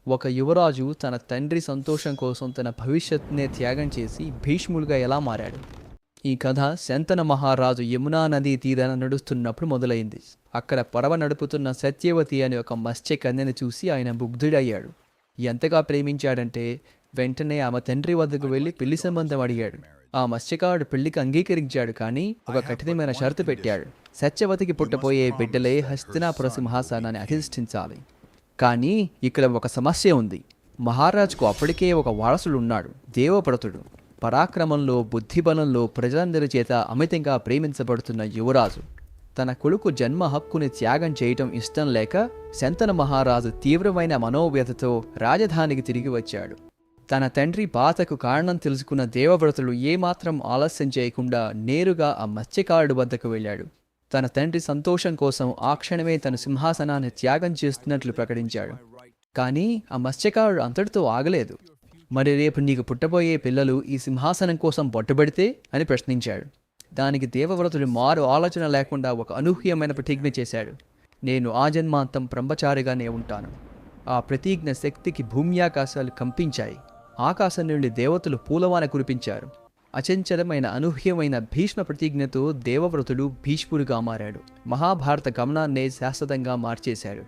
ఒక యువరాజు తన తండ్రి సంతోషం కోసం తన భవిష్యత్తునే త్యాగం చేసి భీష్ముడిగా ఎలా మారాడు. ఈ కథ శంతన మహారాజు యమునా నదీ తీరాన నడుస్తున్నప్పుడు మొదలైంది. అక్కడ పడవ నడుపుతున్న సత్యవతి అనే ఒక మత్స్య కన్యను చూసి ఆయన ముగ్ధుడయ్యాడు. ఎంతగా ప్రేమించాడంటే వెంటనే ఆమె తండ్రి వద్దకు వెళ్ళి పెళ్లి సంబంధం అడిగాడు. ఆ మత్స్యకారుడు పెళ్లికి అంగీకరించాడు, కానీ ఒక కఠినమైన షరతు పెట్టాడు. సత్యవతికి పుట్టబోయే బిడ్డలే హస్తినాపుర సింహాసనాన్ని అధిష్ఠించాలి. కానీ ఇక్కడ ఒక సమస్య ఉంది. మహారాజుకు అప్పటికే ఒక వారసుడున్నాడు, దేవవ్రతుడు. పరాక్రమంలో, బుద్ధిబలంలో ప్రజలందరి చేత అమితంగా ప్రేమించబడుతున్న యువరాజు తన కొడుకు జన్మ హక్కుని త్యాగం చేయటం ఇష్టం లేక శంతన మహారాజు తీవ్రమైన మనోవ్యతతో రాజధానికి తిరిగి వచ్చాడు. తన తండ్రి బాధకు కారణం తెలుసుకున్న దేవవ్రతుడు ఏమాత్రం ఆలస్యం చేయకుండా నేరుగా ఆ మత్స్యకారుడు వద్దకు వెళ్ళాడు. తన తండ్రి సంతోషం కోసం ఆ క్షణమే తన సింహాసనాన్ని త్యాగం చేస్తున్నట్లు ప్రకటించాడు. కానీ ఆ మత్స్యకారుడు అంతటితో ఆగలేదు. మరి రేపు నీకు పుట్టబోయే పిల్లలు ఈ సింహాసనం కోసం పట్టుబడితే అని ప్రశ్నించాడు. దానికి దేవవ్రతుడు మారు ఆలోచన లేకుండా ఒక అనూహ్యమైన ప్రతిజ్ఞ చేశాడు. నేను ఆజన్మాంతం బ్రహ్మచారిగానే ఉంటాను. ఆ ప్రతిజ్ఞ శక్తికి భూమ్యాకాశాలు కంపించాయి. ఆకాశం నుండి దేవతలు పూలవాన కురిపించారు. అచంచలమైన అనూహ్యమైన భీష్మ ప్రతిజ్ఞతో దేవవ్రతుడు భీష్ముడిగా మారాడు. మహాభారత గమనాన్నే శాశ్వతంగా మార్చేశాడు.